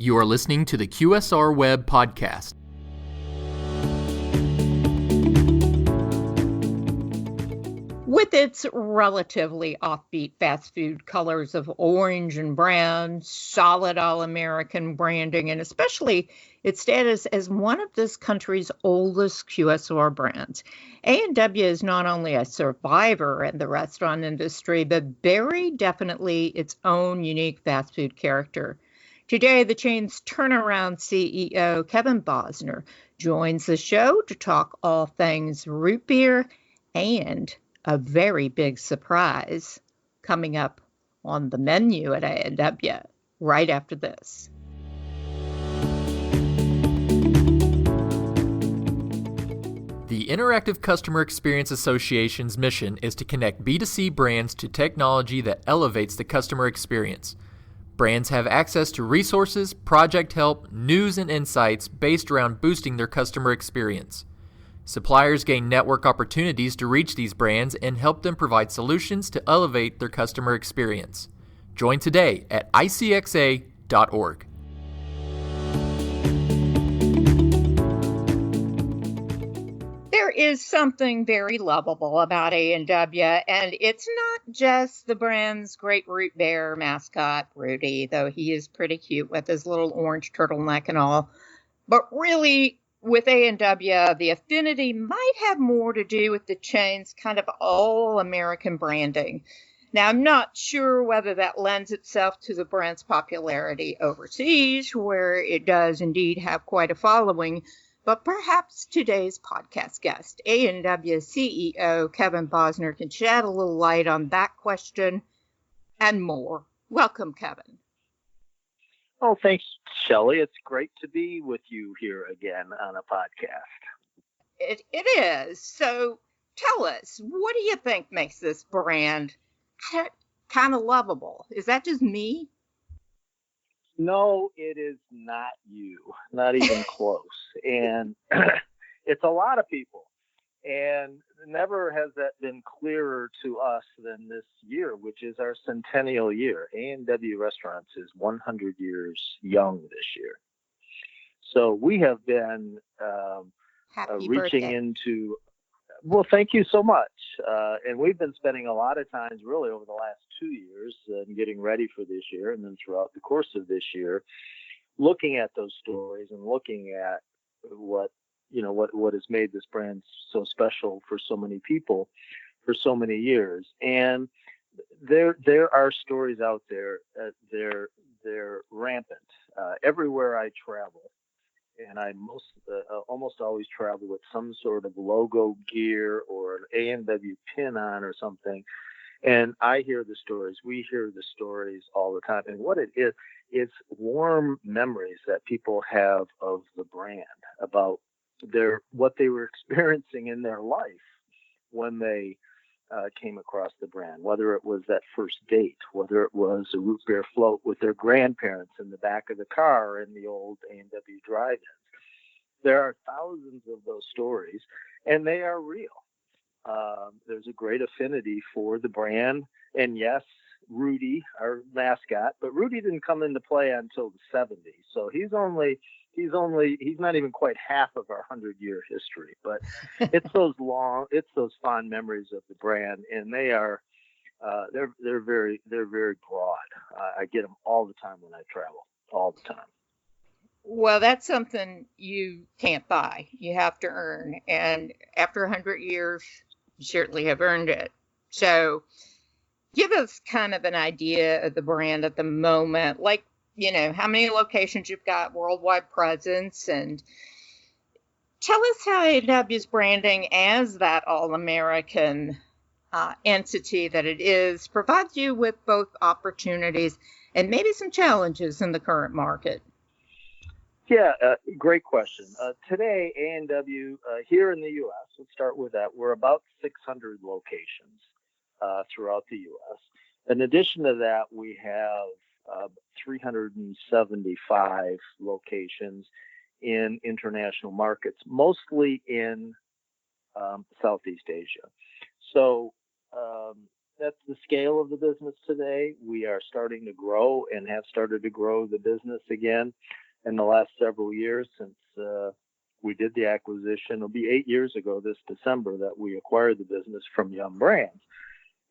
You are listening to the QSRweb podcast. With its relatively offbeat fast food colors of orange and brown, solid all-American branding, and especially its status as one of this country's oldest QSR brands, A&W is not only a survivor in the restaurant industry, but very definitely its own unique fast food character. Today, the chain's turnaround CEO, Kevin Bosner, joins the show to talk all things root beer and a very big surprise coming up on the menu at A&W right after this. The Interactive Customer Experience Association's mission is to connect B2C brands to technology that elevates the customer experience. Brands have access to resources, project help, news, and insights based around boosting their customer experience. Suppliers gain network opportunities to reach these brands and help them provide solutions to elevate their customer experience. Join today at icxa.org. There is something very lovable about A&W, and it's not just the brand's great root beer mascot, Rudy, though he is pretty cute with his little orange turtleneck and all, but really, with A&W, the affinity might have more to do with the chain's kind of all-American branding. Now, I'm not sure whether that lends itself to the brand's popularity overseas, where it does indeed have quite a following, but perhaps today's podcast guest, A&W CEO Kevin Bosner, can shed a little light on that question and more. Welcome, Kevin. Oh, thanks, Shelley. It's great to be with you here again on a podcast. It is. So tell us, what do you think makes this brand kind of lovable? Is that just me? No, it is not you, not even close. And it's a lot of people. And never has that been clearer to us than this year, which is our centennial year. A&W Restaurants is 100 years young this year. So we have been reaching into, well, thank you so much. And we've been spending a lot of times really over the last 2 years getting ready for this year, and then throughout the course of this year, looking at those stories and looking at what has made this brand so special for so many people for so many years. And there are stories out there. They're rampant everywhere I travel. And I almost always travel with some sort of logo gear or an A&W pin on or something. And I hear the stories. We hear the stories all the time. And what it is, it's warm memories that people have of the brand, about what they were experiencing in their life when they came across the brand, whether it was that first date, whether it was a root beer float with their grandparents in the back of the car in the old A&W drive-ins. There are thousands of those stories, and they are real. There's a great affinity for the brand, and yes, Rudy, our mascot, but Rudy didn't come into play until the 70s, so he's not even quite half of our 100-year history. But it's those fond memories of the brand, and they are they're very broad. I get them all the time when I travel, all the time. Well, that's something you can't buy. You have to earn, and after 100 years, you certainly have earned it. So, give us kind of an idea of the brand at the moment, like, how many locations you've got, worldwide presence, and tell us how A&W's branding as that all-American entity that it is provides you with both opportunities and maybe some challenges in the current market. Yeah, great question. Today, A&W here in the U.S., let's start with that, we're about 600 locations throughout the U.S. In addition to that, we have 375 locations in international markets, mostly in Southeast Asia. So that's the scale of the business today. We are starting to grow and have started to grow the business again in the last several years since we did the acquisition. It'll be 8 years ago this December that we acquired the business from Yum Brands.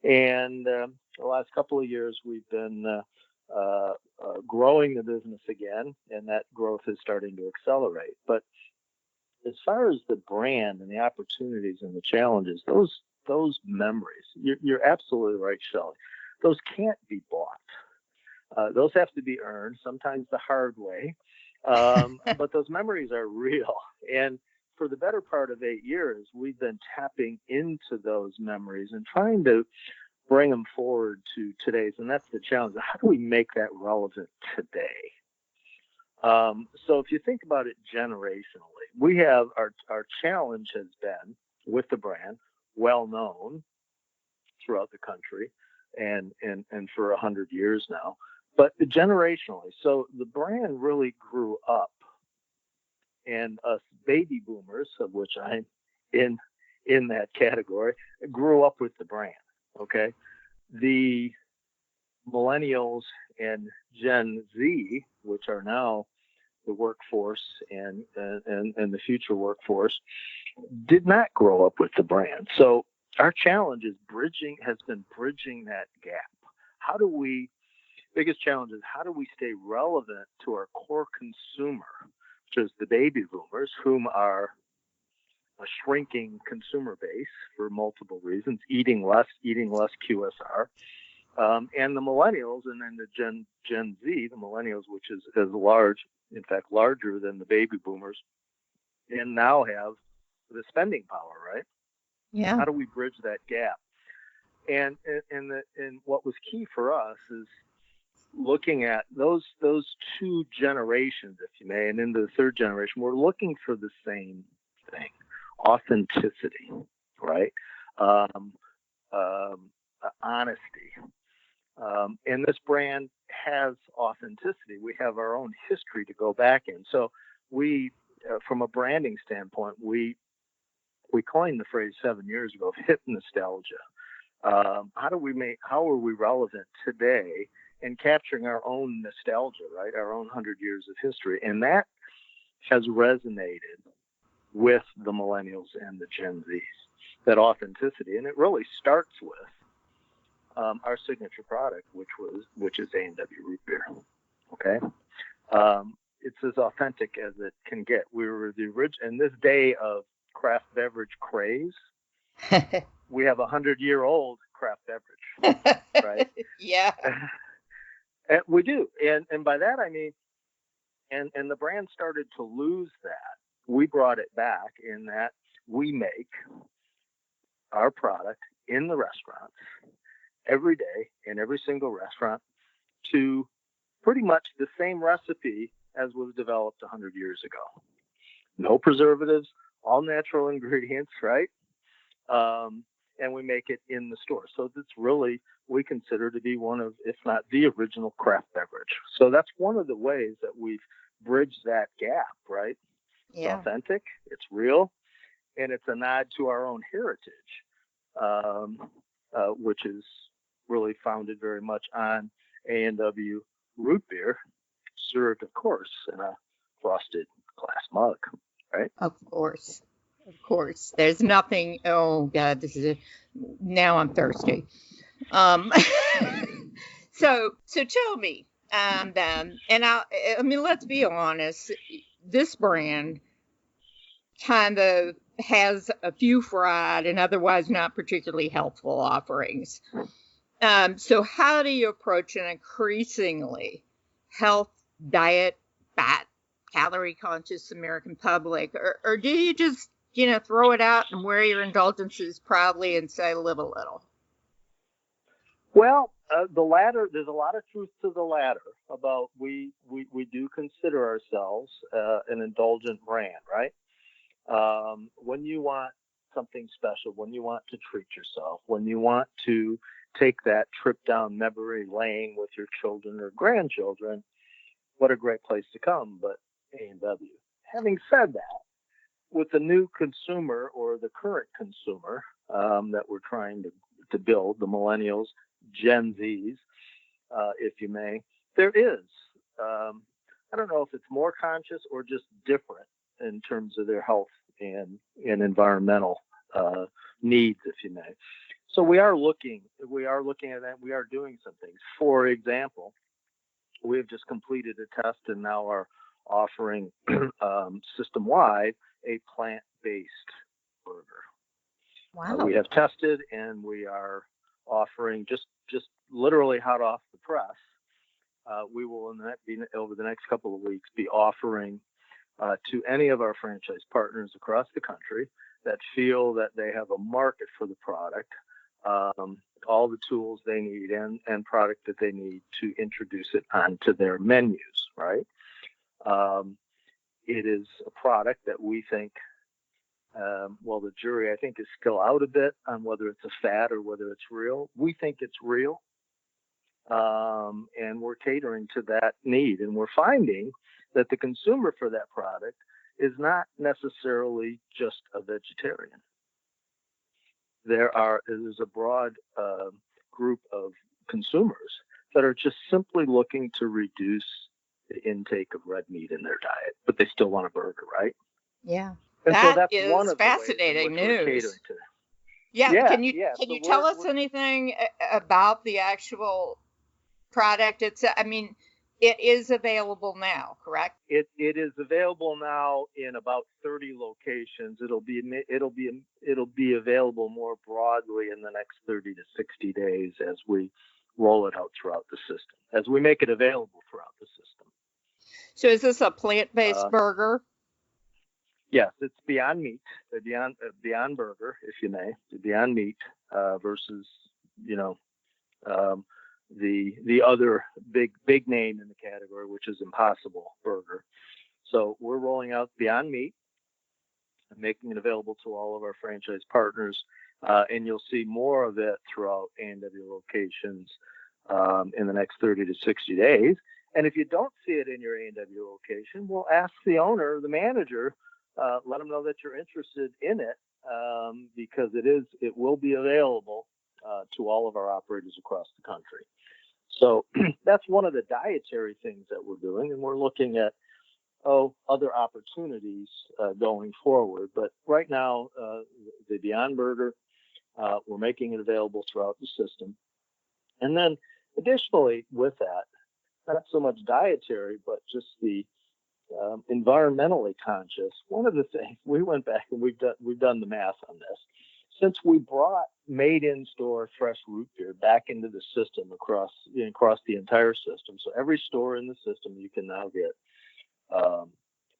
And the last couple of years, we've been growing the business again, and that growth is starting to accelerate. But as far as the brand and the opportunities and the challenges, those memories, you're absolutely right, Shelley. Those can't be bought. Those have to be earned, sometimes the hard way. But those memories are real. And for the better part of 8 years, we've been tapping into those memories and trying to bring them forward to today's. And that's the challenge. How do we make that relevant today? So if you think about it generationally, we have our challenge has been with the brand, well known throughout the country and for 100 years now, but generationally. So the brand really grew up, and us baby boomers, of which I'm in that category, grew up with the brand. Okay. The millennials and Gen Z, which are now the workforce and the future workforce, did not grow up with the brand. So our challenge has been bridging that gap. Biggest challenge is how do we stay relevant to our core consumer, which is the baby boomers, whom are a shrinking consumer base for multiple reasons, eating less QSR, and the millennials, and then the Gen Z, the millennials, which is as large, in fact, larger than the baby boomers, and now have the spending power, right? Yeah. How do we bridge that gap? And what was key for us is looking at those two generations, if you may, and into the third generation, we're looking for the same thing: authenticity, right? Honesty. And this brand has authenticity. We have our own history to go back in. So we, from a branding standpoint, we coined the phrase 7 years ago of hit nostalgia. How are we relevant today in capturing our own nostalgia, right? Our own 100 years of history. And that has resonated with the millennials and the Gen Zs, that authenticity. And it really starts with our signature product, which is A&W Root Beer. Okay. It's as authentic as it can get. We were the original, in this day of craft beverage craze, we have 100-year-old craft beverage, right? Yeah. And we do. And by that, I mean, and the brand started to lose that. We brought it back in that we make our product in the restaurants every day in every single restaurant to pretty much the same recipe as was developed 100 years ago. No preservatives, all natural ingredients, right? And we make it in the store. So that's really, we consider to be one of, if not the original craft beverage. So that's one of the ways that we've bridged that gap, right? Yeah. It's authentic, it's real, and it's a nod to our own heritage, which is really founded very much on A&W Root Beer, served, of course, in a frosted glass mug, right? Of course. There's nothing. Oh God, now I'm thirsty. So tell me, and I mean, let's be honest. This brand kind of has a few fried and otherwise not particularly helpful offerings. So how do you approach an increasingly health, diet, fat, calorie conscious American public, or do you just throw it out and wear your indulgences proudly and say live a little? Well, the latter, there's a lot of truth to the latter about we do consider ourselves an indulgent brand, right? When you want something special, when you want to treat yourself, when you want to take that trip down memory lane with your children or grandchildren, what a great place to come, but A&W. Having said that, with the new consumer or the current consumer that we're trying to build, the millennials, Gen Zs, if you may, there is. I don't know if it's more conscious or just different in terms of their health and environmental needs, if you may. So we are looking at that. We are doing some things. For example, we have just completed a test and now are offering system-wide a plant-based burger. Wow. We have tested and we are offering just literally hot off the press. We will over the next couple of weeks be offering to any of our franchise partners across the country that feel that they have a market for the product, all the tools they need and product that they need to introduce it onto their menus, right? It is a product that we think, the jury, I think, is still out a bit on whether it's a fad or whether it's real. We think it's real. And we're catering to that need. And we're finding that the consumer for that product is not necessarily just a vegetarian. There's a broad group of consumers that are just simply looking to reduce the intake of red meat in their diet, but they still want a burger, right? Yeah. And that so that's is one of fascinating the ways in which we're news. catering to. Yeah. Can you So tell us anything about the actual product? It is available now, correct? It is available now in about 30 locations. It'll be available more broadly in the next 30 to 60 days as we roll it out throughout the system, as we make it available throughout the system. So is this a plant-based burger? Yes, it's Beyond Meat, Beyond Burger, if you may, the Beyond Meat versus the other big name in the category, which is Impossible Burger. So we're rolling out Beyond Meat and making it available to all of our franchise partners, and you'll see more of it throughout A&W locations in the next 30 to 60 days. And if you don't see it in your A&W location, we'll ask the owner, the manager, let them know that you're interested in it, because it will be available to all of our operators across the country. So that's one of the dietary things that we're doing, and we're looking at other opportunities going forward. But right now, the Beyond Burger, we're making it available throughout the system. And then additionally with that, not so much dietary, but just the environmentally conscious. One of the things we went back and we've done the math on this. Since we brought made in-store fresh root beer back into the system across the entire system, so every store in the system you can now get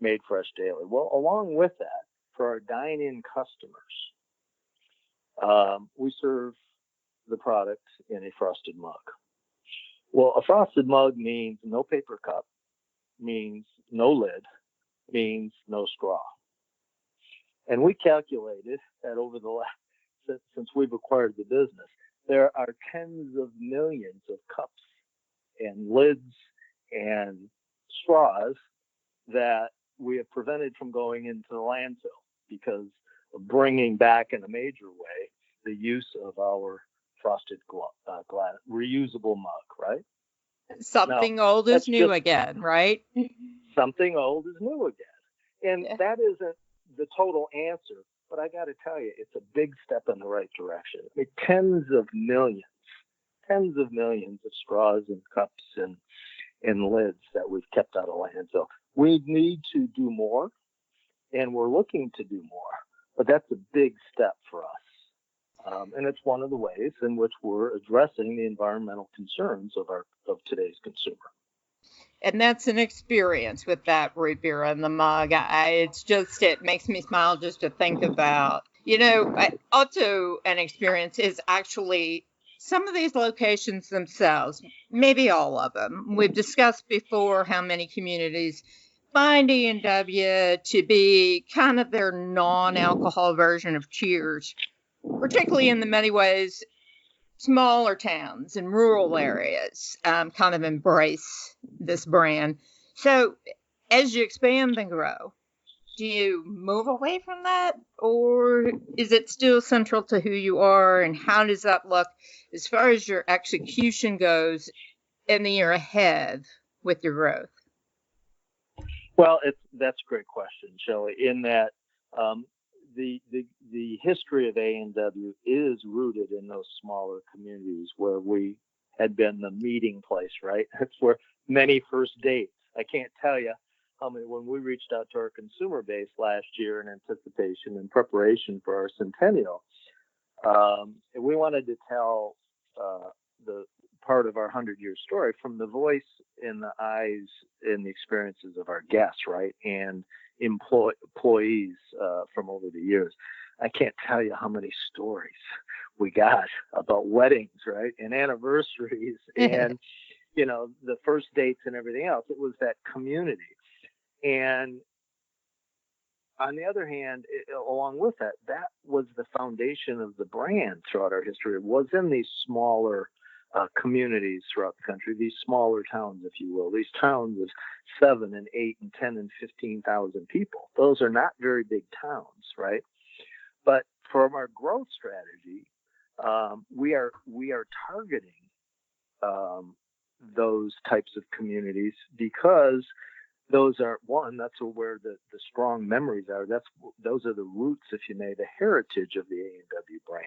made fresh daily. Well, along with that, for our dine-in customers, we serve the product in a frosted mug. Well, a frosted mug means no paper cup, means no lid, means no straw. And we calculated that over the last, since we've acquired the business, there are tens of millions of cups and lids and straws that we have prevented from going into the landfill because of bringing back in a major way the use of our frosted glass reusable mug, right? Something old is new again, right? Something old is new again. And that isn't the total answer, but I got to tell you, it's a big step in the right direction. I mean, tens of millions of straws and cups and lids that we've kept out of landfill. We need to do more, and we're looking to do more, but that's a big step for us. And it's one of the ways in which we're addressing the environmental concerns of today's consumer. And that's an experience with that root beer in the mug. It makes me smile just to think about. Also an experience is actually some of these locations themselves, maybe all of them. We've discussed before how many communities find E&W to be kind of their non-alcohol version of Cheers, particularly in the many ways smaller towns and rural areas kind of embrace this brand. So as you expand and grow, Do you move away from that, or is it still central to who you are, and how does that look as far as your execution goes in the year ahead with your growth? Well, that's a great question, Shelley. In that the history of A&W is rooted in those smaller communities where we had been the meeting place, right? That's where many first dates. I can't tell you how many, when we reached out to our consumer base last year in anticipation and preparation for our centennial, we wanted to tell the part of our 100-year story from the voice and the eyes and the experiences of our guests, right? And employees from over the years. I can't tell you how many stories we got about weddings, right? And anniversaries and, the first dates and everything else. It was that community. And on the other hand, along with that, that was the foundation of the brand throughout our history. It was in these smaller communities throughout the country, these smaller towns, if you will, these towns of 7 and 8 and 10 and 15,000 people. Those are not very big towns, right? But from our growth strategy, we are targeting those types of communities because those are, one, that's where the strong memories are. Those are the roots, if you may, the heritage of the A&W brand.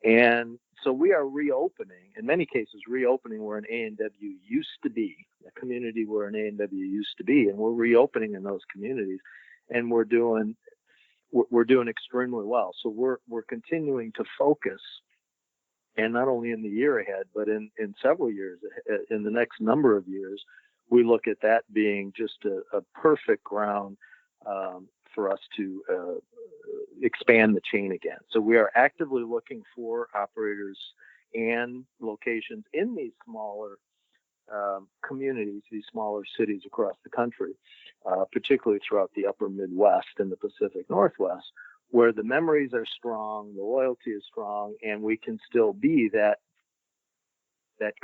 And so we are reopening, in many cases, reopening where an A&W used to be, a community where an A&W used to be, and we're reopening in those communities, and we're doing extremely well. So we're continuing to focus, and not only in the year ahead, but in several years, in the next number of years, we look at that being just a perfect ground for us to expand the chain again. So we are actively looking for operators and locations in these smaller communities, these smaller cities across the country, particularly throughout the upper Midwest and the Pacific Northwest, where the memories are strong, the loyalty is strong, and we can still be that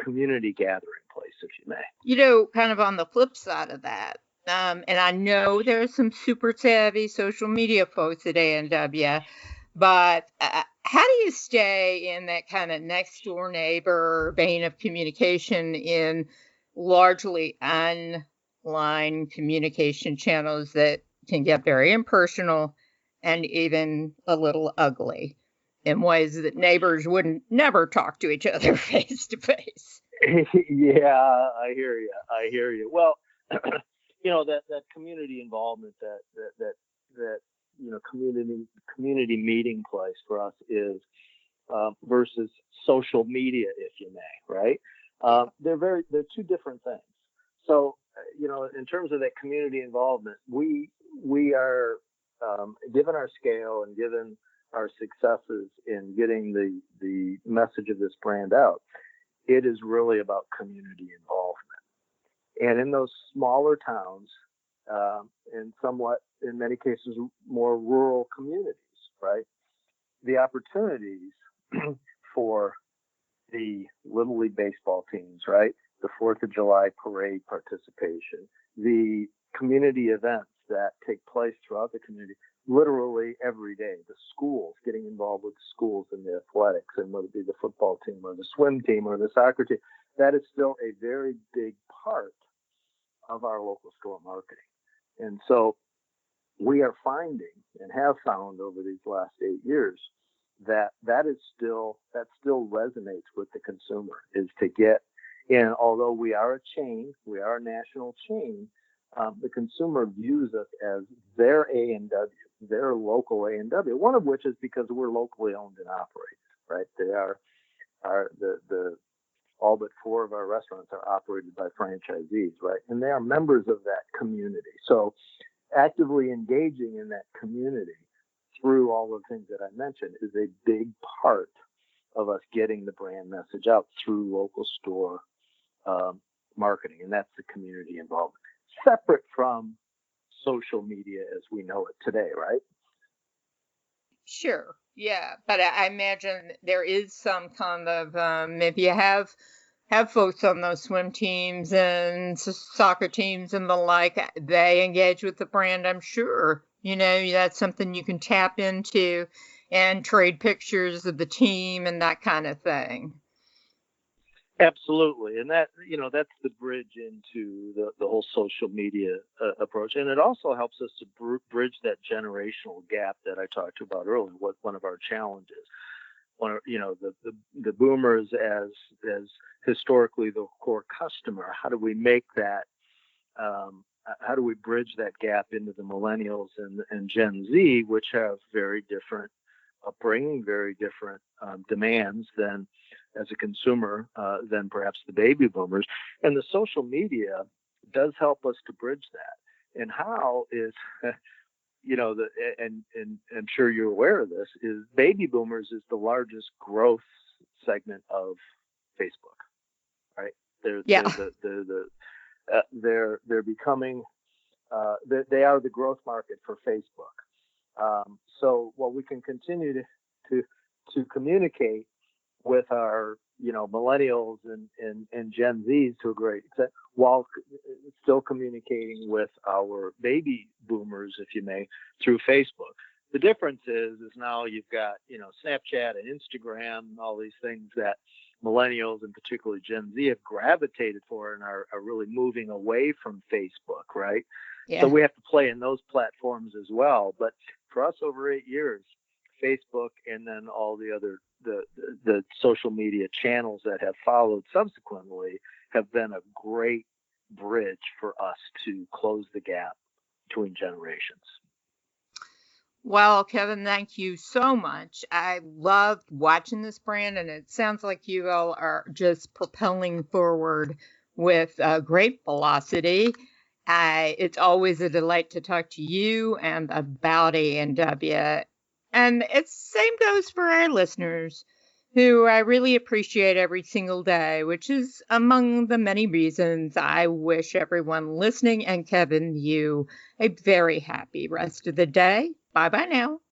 community gathering place, if you may. Kind of on the flip side of that, and I know there's some super savvy social media folks at A&W, but how do you stay in that kind of next door neighbor vein of communication in largely online communication channels that can get very impersonal and even a little ugly in ways that neighbors wouldn't never talk to each other face to face? Yeah, I hear you. Well, that community involvement, that community meeting place for us is versus social media, if you may, right? They're two different things. So, in terms of that community involvement, we are given our scale and given our successes in getting the message of this brand out, it is really about community involvement. And in those smaller towns, and somewhat, in many cases, more rural communities, right? The opportunities for the Little League baseball teams, right? The 4th of July parade participation, the community events that take place throughout the community, literally every day. The schools, getting involved with the schools and the athletics, and whether it be the football team or the swim team or the soccer team, that is still a very big part of our local store marketing. And so we are finding and have found over these last 8 years that still resonates with the consumer, is to get in. Although we are a chain, we are a national chain, the consumer views us as their A&W, their local A&W, one of which is because we're locally owned and operated, right? They are the all but 4 of our restaurants are operated by franchisees, right? And they are members of that community. So actively engaging in that community through all the things that I mentioned is a big part of us getting the brand message out through local store marketing. And that's the community involvement, separate from social media as we know it today, right? Sure. Yeah. But I imagine there is some kind of, if you have folks on those swim teams and soccer teams and the like, they engage with the brand, I'm sure, That's something you can tap into and trade pictures of the team and that kind of thing. Absolutely. And that, that's the bridge into the whole social media approach. And it also helps us to bridge that generational gap that I talked about earlier, what one of our challenges. The boomers as historically the core customer, how do we make that, how do we bridge that gap into the millennials and Gen Z, which have very different upbringing, very different demands than as a consumer than perhaps the baby boomers. And the social media does help us to bridge that. And how is, and I'm sure you're aware of this, is baby boomers is the largest growth segment of Facebook, right? They're becoming, they are the growth market for Facebook. So while we can continue to communicate with our, millennials and Gen Zs to a great extent, while still communicating with our baby boomers, if you may, through Facebook. The difference is now you've got, Snapchat and Instagram, all these things that millennials and particularly Gen Z have gravitated for and are really moving away from Facebook, right? Yeah. So we have to play in those platforms as well. But for us over 8 years, Facebook and then all the other the social media channels that have followed subsequently have been a great bridge for us to close the gap between generations. Well, Kevin, thank you so much. I loved watching this brand, and it sounds like you all are just propelling forward with great velocity. It's always a delight to talk to you and about A&W. And it's same goes for our listeners, who I really appreciate every single day, which is among the many reasons I wish everyone listening and Kevin, you a very happy rest of the day. Bye-bye now.